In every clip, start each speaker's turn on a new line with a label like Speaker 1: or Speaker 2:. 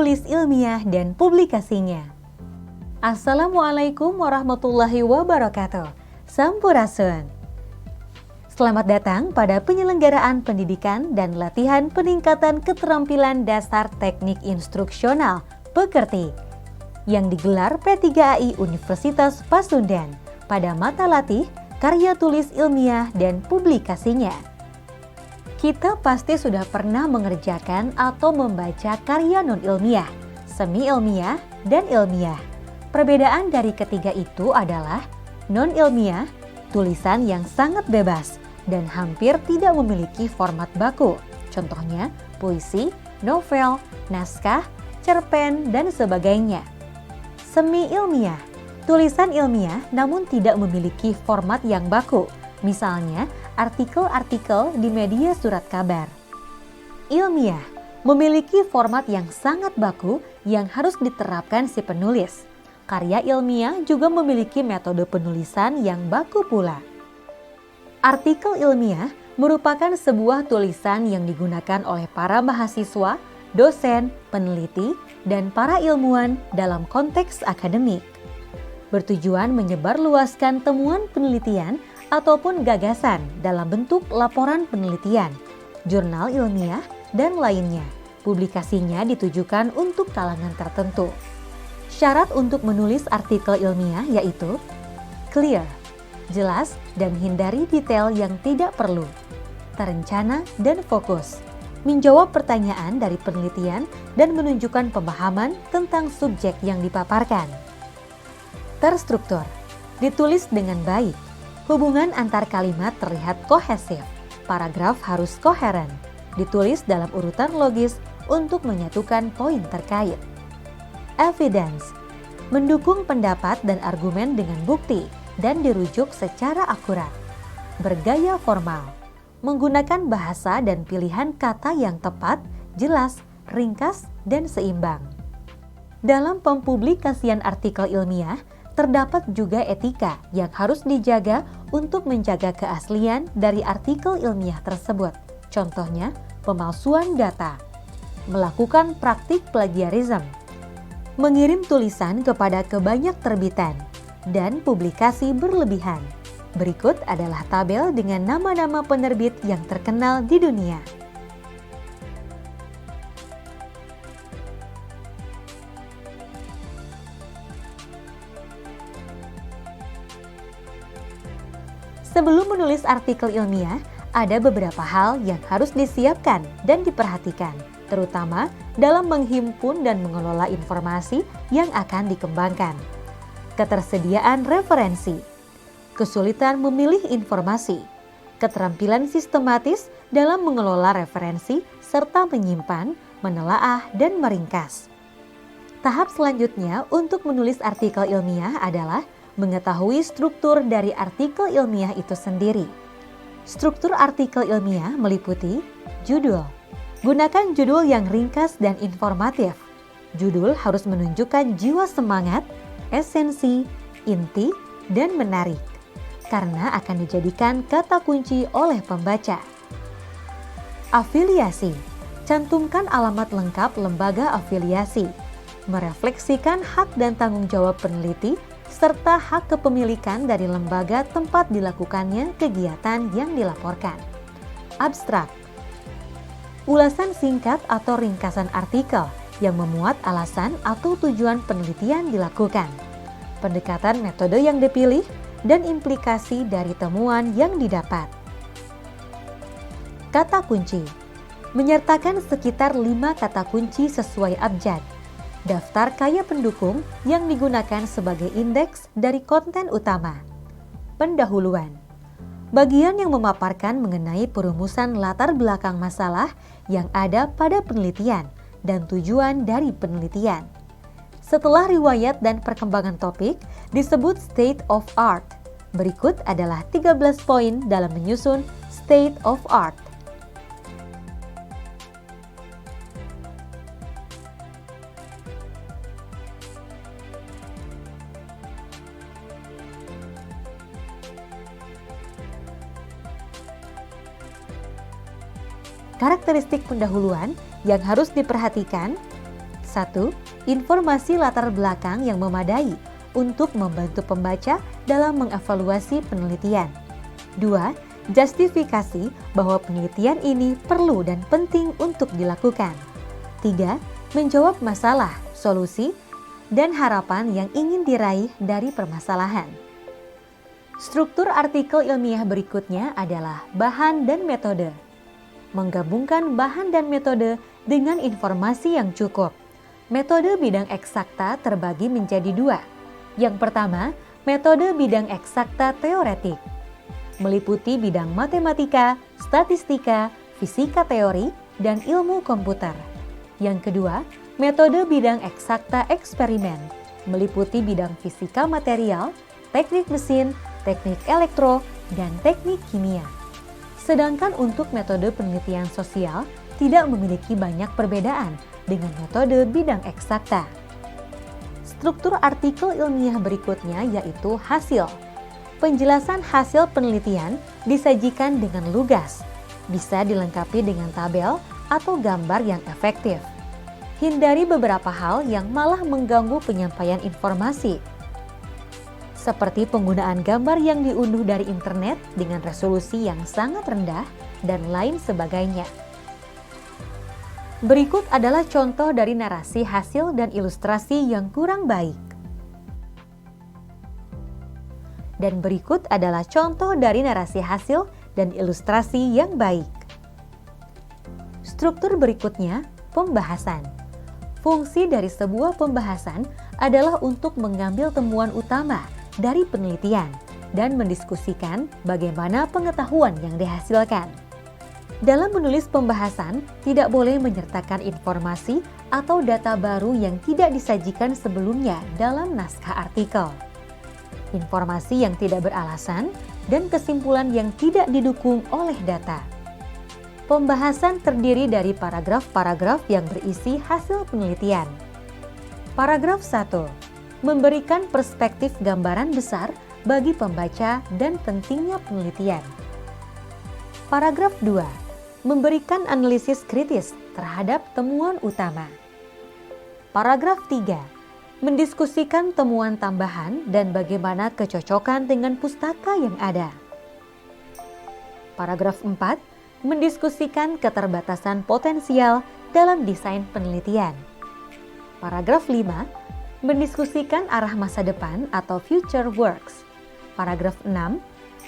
Speaker 1: tulis ilmiah dan publikasinya. Assalamualaikum warahmatullahi wabarakatuh. Sampurasun. Selamat datang pada penyelenggaraan pendidikan dan latihan peningkatan keterampilan dasar teknik instruksional Pekerti yang digelar P3AI Universitas Pasundan pada mata latih karya tulis ilmiah dan publikasinya. Kita pasti sudah pernah mengerjakan atau membaca karya non-ilmiah, semi-ilmiah, dan ilmiah. Perbedaan dari ketiga itu adalah non-ilmiah, tulisan yang sangat bebas dan hampir tidak memiliki format baku. Contohnya puisi, novel, naskah, cerpen, dan sebagainya. Semi-ilmiah, tulisan ilmiah namun tidak memiliki format yang baku. Misalnya, artikel-artikel di media surat kabar. Ilmiah memiliki format yang sangat baku yang harus diterapkan si penulis. Karya ilmiah juga memiliki metode penulisan yang baku pula. Artikel ilmiah merupakan sebuah tulisan yang digunakan oleh para mahasiswa, dosen, peneliti, dan para ilmuwan dalam konteks akademik. Bertujuan menyebarluaskan temuan penelitian ataupun gagasan dalam bentuk laporan penelitian, jurnal ilmiah, dan lainnya. Publikasinya ditujukan untuk kalangan tertentu. Syarat untuk menulis artikel ilmiah yaitu clear, jelas dan hindari detail yang tidak perlu, terencana dan fokus, menjawab pertanyaan dari penelitian dan menunjukkan pemahaman tentang subjek yang dipaparkan. Terstruktur, ditulis dengan baik. Hubungan antar kalimat terlihat kohesif. Paragraf harus koheren. Ditulis dalam urutan logis untuk menyatukan poin terkait. Evidence, mendukung pendapat dan argumen dengan bukti dan dirujuk secara akurat. Bergaya formal, menggunakan bahasa dan pilihan kata yang tepat, jelas, ringkas, dan seimbang. Dalam pempublikasian artikel ilmiah, terdapat juga etika yang harus dijaga untuk menjaga keaslian dari artikel ilmiah tersebut. Contohnya, pemalsuan data, melakukan praktik plagiarisme, mengirim tulisan kepada kebanyak terbitan, dan publikasi berlebihan. Berikut adalah tabel dengan nama-nama penerbit yang terkenal di dunia. Sebelum menulis artikel ilmiah, ada beberapa hal yang harus disiapkan dan diperhatikan, terutama dalam menghimpun dan mengelola informasi yang akan dikembangkan. Ketersediaan referensi, kesulitan memilih informasi, keterampilan sistematis dalam mengelola referensi, serta menyimpan, menelaah, dan meringkas. Tahap selanjutnya untuk menulis artikel ilmiah adalah mengetahui struktur dari artikel ilmiah itu sendiri. Struktur artikel ilmiah meliputi judul. Gunakan judul yang ringkas dan informatif. Judul harus menunjukkan jiwa semangat, esensi, inti, dan menarik, karena akan dijadikan kata kunci oleh pembaca. Afiliasi. Cantumkan alamat lengkap lembaga afiliasi. Merefleksikan hak dan tanggung jawab peneliti serta hak kepemilikan dari lembaga tempat dilakukannya kegiatan yang dilaporkan. Abstrak, ulasan singkat atau ringkasan artikel yang memuat alasan atau tujuan penelitian dilakukan, pendekatan metode yang dipilih, dan implikasi dari temuan yang didapat. Kata kunci, menyertakan sekitar 5 kata kunci sesuai abjad. Daftar kaya pendukung yang digunakan sebagai indeks dari konten utama. Pendahuluan, bagian yang memaparkan mengenai perumusan latar belakang masalah yang ada pada penelitian dan tujuan dari penelitian. Setelah riwayat dan perkembangan topik, disebut state of art. Berikut adalah 13 poin dalam menyusun state of art. Karakteristik pendahuluan yang harus diperhatikan. 1. Informasi latar belakang yang memadai untuk membantu pembaca dalam mengevaluasi penelitian. 2. Justifikasi bahwa penelitian ini perlu dan penting untuk dilakukan. 3. Menjawab masalah, solusi, dan harapan yang ingin diraih dari permasalahan. Struktur artikel ilmiah berikutnya adalah bahan dan metode. Menggabungkan bahan dan metode dengan informasi yang cukup. Metode bidang eksakta terbagi menjadi 2. Yang pertama, metode bidang eksakta teoretik. Meliputi bidang matematika, statistika, fisika teori, dan ilmu komputer. Yang kedua, metode bidang eksakta eksperimen. Meliputi bidang fisika material, teknik mesin, teknik elektro, dan teknik kimia. Sedangkan untuk metode penelitian sosial tidak memiliki banyak perbedaan dengan metode bidang eksakta. Struktur artikel ilmiah berikutnya yaitu hasil. Penjelasan hasil penelitian disajikan dengan lugas, bisa dilengkapi dengan tabel atau gambar yang efektif. Hindari beberapa hal yang malah mengganggu penyampaian informasi, seperti penggunaan gambar yang diunduh dari internet dengan resolusi yang sangat rendah dan lain sebagainya. Berikut adalah contoh dari narasi hasil dan ilustrasi yang kurang baik. Dan berikut adalah contoh dari narasi hasil dan ilustrasi yang baik. Struktur berikutnya, pembahasan. Fungsi dari sebuah pembahasan adalah untuk mengambil temuan utama dari penelitian dan mendiskusikan bagaimana pengetahuan yang dihasilkan. Dalam menulis pembahasan, tidak boleh menyertakan informasi atau data baru yang tidak disajikan sebelumnya dalam naskah artikel. Informasi yang tidak beralasan dan kesimpulan yang tidak didukung oleh data. Pembahasan terdiri dari paragraf-paragraf yang berisi hasil penelitian. Paragraf 1. Memberikan perspektif gambaran besar bagi pembaca dan pentingnya penelitian. Paragraf 2. Memberikan analisis kritis terhadap temuan utama. Paragraf 3. Mendiskusikan temuan tambahan dan bagaimana kecocokan dengan pustaka yang ada. Paragraf 4. Mendiskusikan keterbatasan potensial dalam desain penelitian. Paragraf 5. Mendiskusikan arah masa depan atau future works. Paragraf 6.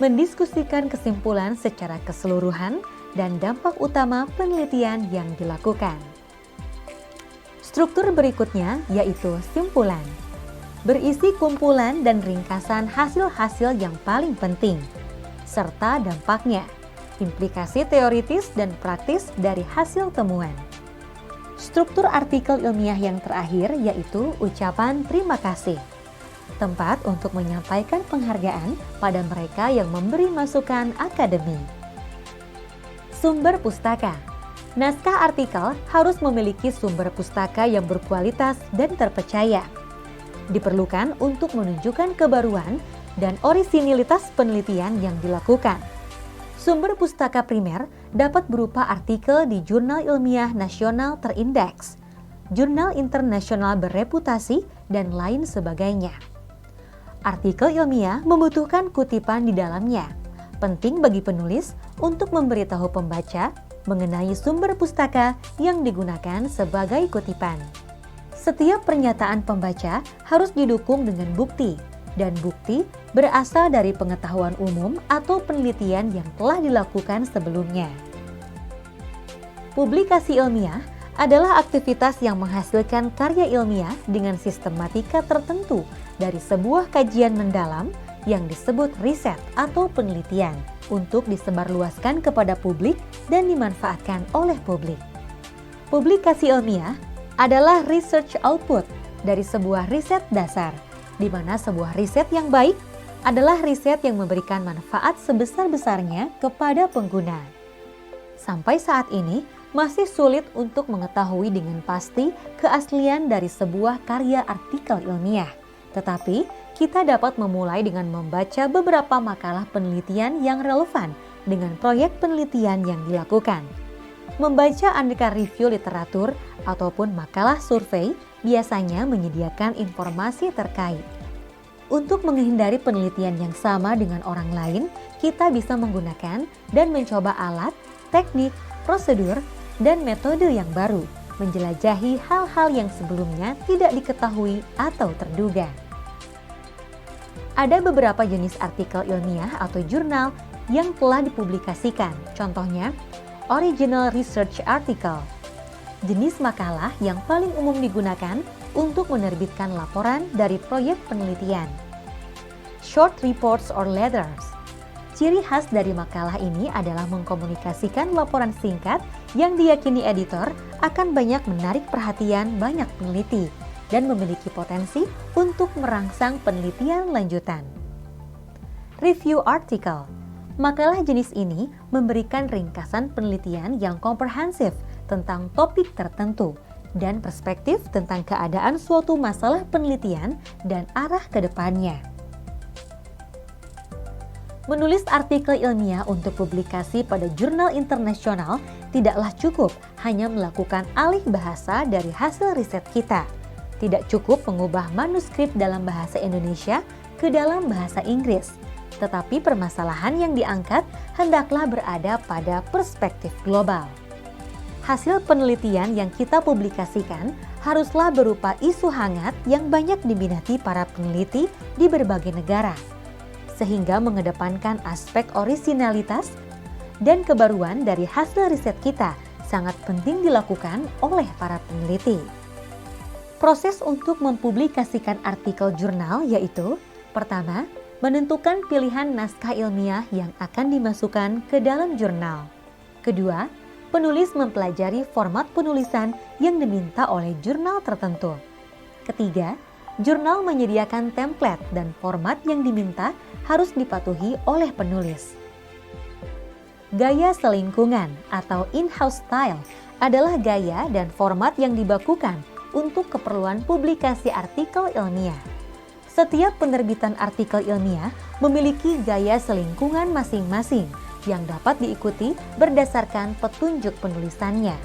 Speaker 1: Mendiskusikan kesimpulan secara keseluruhan dan dampak utama penelitian yang dilakukan. Struktur berikutnya yaitu simpulan. Berisi kumpulan dan ringkasan hasil-hasil yang paling penting, serta dampaknya, implikasi teoritis dan praktis dari hasil temuan. Struktur artikel ilmiah yang terakhir yaitu ucapan terima kasih. Tempat untuk menyampaikan penghargaan pada mereka yang memberi masukan akademi. Sumber pustaka. Naskah artikel harus memiliki sumber pustaka yang berkualitas dan terpercaya. Diperlukan untuk menunjukkan kebaruan dan orisinilitas penelitian yang dilakukan. Sumber pustaka primer dapat berupa artikel di jurnal ilmiah nasional terindeks, jurnal internasional bereputasi, dan lain sebagainya. Artikel ilmiah membutuhkan kutipan di dalamnya. Penting bagi penulis untuk memberitahu pembaca mengenai sumber pustaka yang digunakan sebagai kutipan. Setiap pernyataan pembaca harus didukung dengan bukti, dan bukti berasal dari pengetahuan umum atau penelitian yang telah dilakukan sebelumnya. Publikasi ilmiah adalah aktivitas yang menghasilkan karya ilmiah dengan sistematika tertentu dari sebuah kajian mendalam yang disebut riset atau penelitian untuk disebarluaskan kepada publik dan dimanfaatkan oleh publik. Publikasi ilmiah adalah research output dari sebuah riset dasar, di mana sebuah riset yang baik adalah riset yang memberikan manfaat sebesar-besarnya kepada pengguna. Sampai saat ini, masih sulit untuk mengetahui dengan pasti keaslian dari sebuah karya artikel ilmiah. Tetapi, kita dapat memulai dengan membaca beberapa makalah penelitian yang relevan dengan proyek penelitian yang dilakukan. Membaca aneka review literatur ataupun makalah survei biasanya menyediakan informasi terkait. Untuk menghindari penelitian yang sama dengan orang lain, kita bisa menggunakan dan mencoba alat, teknik, prosedur, dan metode yang baru, menjelajahi hal-hal yang sebelumnya tidak diketahui atau terduga. Ada beberapa jenis artikel ilmiah atau jurnal yang telah dipublikasikan, contohnya Original Research Article, jenis makalah yang paling umum digunakan untuk menerbitkan laporan dari proyek penelitian. Short reports or letters. Ciri khas dari makalah ini adalah mengkomunikasikan laporan singkat yang diyakini editor akan banyak menarik perhatian banyak peneliti dan memiliki potensi untuk merangsang penelitian lanjutan. Review article. Makalah jenis ini memberikan ringkasan penelitian yang komprehensif tentang topik tertentu dan perspektif tentang keadaan suatu masalah penelitian dan arah ke depannya. Menulis artikel ilmiah untuk publikasi pada jurnal internasional tidaklah cukup hanya melakukan alih bahasa dari hasil riset kita. Tidak cukup mengubah manuskrip dalam bahasa Indonesia ke dalam bahasa Inggris, tetapi permasalahan yang diangkat hendaklah berada pada perspektif global. Hasil penelitian yang kita publikasikan haruslah berupa isu hangat yang banyak diminati para peneliti di berbagai negara, sehingga mengedepankan aspek orisinalitas dan kebaruan dari hasil riset kita sangat penting dilakukan oleh para peneliti. Proses untuk mempublikasikan artikel jurnal yaitu, pertama, menentukan pilihan naskah ilmiah yang akan dimasukkan ke dalam jurnal. Kedua, penulis mempelajari format penulisan yang diminta oleh jurnal tertentu. Ketiga, jurnal menyediakan template dan format yang diminta harus dipatuhi oleh penulis. Gaya selingkungan atau in-house style adalah gaya dan format yang dibakukan untuk keperluan publikasi artikel ilmiah. Setiap penerbitan artikel ilmiah memiliki gaya selingkungan masing-masing yang dapat diikuti berdasarkan petunjuk penulisannya.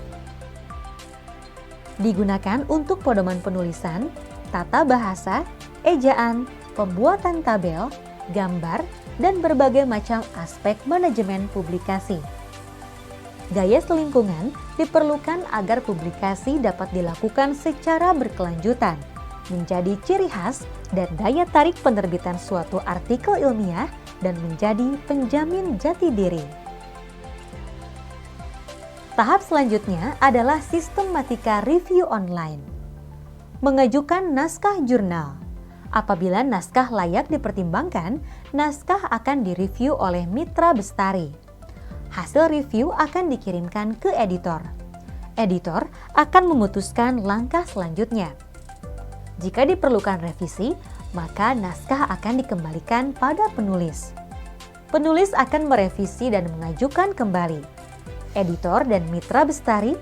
Speaker 1: Digunakan untuk pedoman penulisan, tata bahasa, ejaan, pembuatan tabel, gambar, dan berbagai macam aspek manajemen publikasi. Gaya selingkungan diperlukan agar publikasi dapat dilakukan secara berkelanjutan, menjadi ciri khas dan daya tarik penerbitan suatu artikel ilmiah dan menjadi penjamin jati diri. Tahap selanjutnya adalah sistematika review online. Mengajukan naskah jurnal. Apabila naskah layak dipertimbangkan, naskah akan direview oleh mitra bestari. Hasil review akan dikirimkan ke editor. Editor akan memutuskan langkah selanjutnya. Jika diperlukan revisi, maka naskah akan dikembalikan pada penulis. Penulis akan merevisi dan mengajukan kembali. Editor dan mitra bestari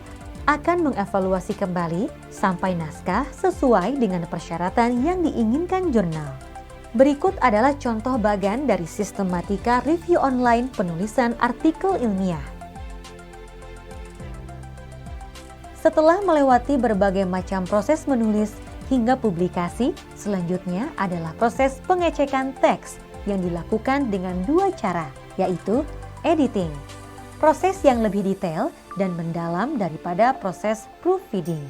Speaker 1: akan mengevaluasi kembali sampai naskah sesuai dengan persyaratan yang diinginkan jurnal. Berikut adalah contoh bagan dari sistematika review online penulisan artikel ilmiah. Setelah melewati berbagai macam proses menulis hingga publikasi, selanjutnya adalah proses pengecekan teks yang dilakukan dengan dua cara, yaitu editing, proses yang lebih detail dan mendalam daripada proses proofreading.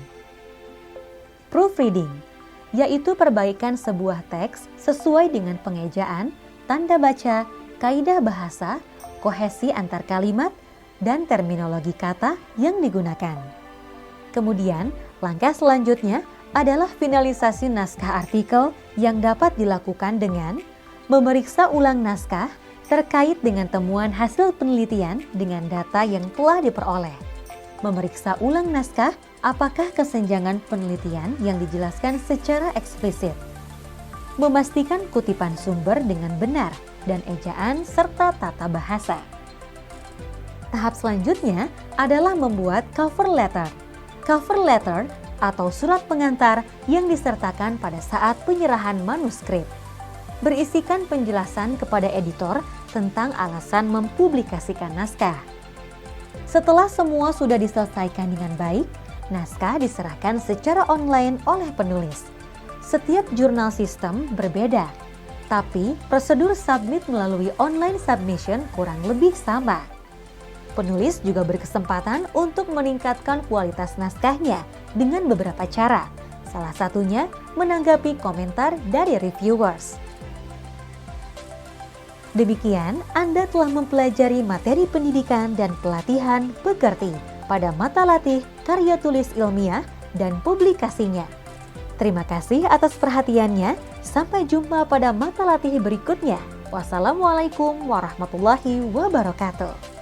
Speaker 1: Proofreading yaitu perbaikan sebuah teks sesuai dengan pengejaan, tanda baca, kaidah bahasa, kohesi antar kalimat, dan terminologi kata yang digunakan. Kemudian, langkah selanjutnya adalah finalisasi naskah artikel yang dapat dilakukan dengan memeriksa ulang naskah terkait dengan temuan hasil penelitian dengan data yang telah diperoleh. Memeriksa ulang naskah apakah kesenjangan penelitian yang dijelaskan secara eksplisit. Memastikan kutipan sumber dengan benar dan ejaan serta tata bahasa. Tahap selanjutnya adalah membuat cover letter. Cover letter atau surat pengantar yang disertakan pada saat penyerahan manuskrip. Berisikan penjelasan kepada editor tentang alasan mempublikasikan naskah. Setelah semua sudah diselesaikan dengan baik, naskah diserahkan secara online oleh penulis. Setiap jurnal sistem berbeda, tapi prosedur submit melalui online submission kurang lebih sama. Penulis juga berkesempatan untuk meningkatkan kualitas naskahnya dengan beberapa cara, salah satunya menanggapi komentar dari reviewers. Demikian, Anda telah mempelajari materi pendidikan dan pelatihan Pekerti pada mata latih karya tulis ilmiah dan publikasinya. Terima kasih atas perhatiannya. Sampai jumpa pada mata latih berikutnya. Wassalamualaikum warahmatullahi wabarakatuh.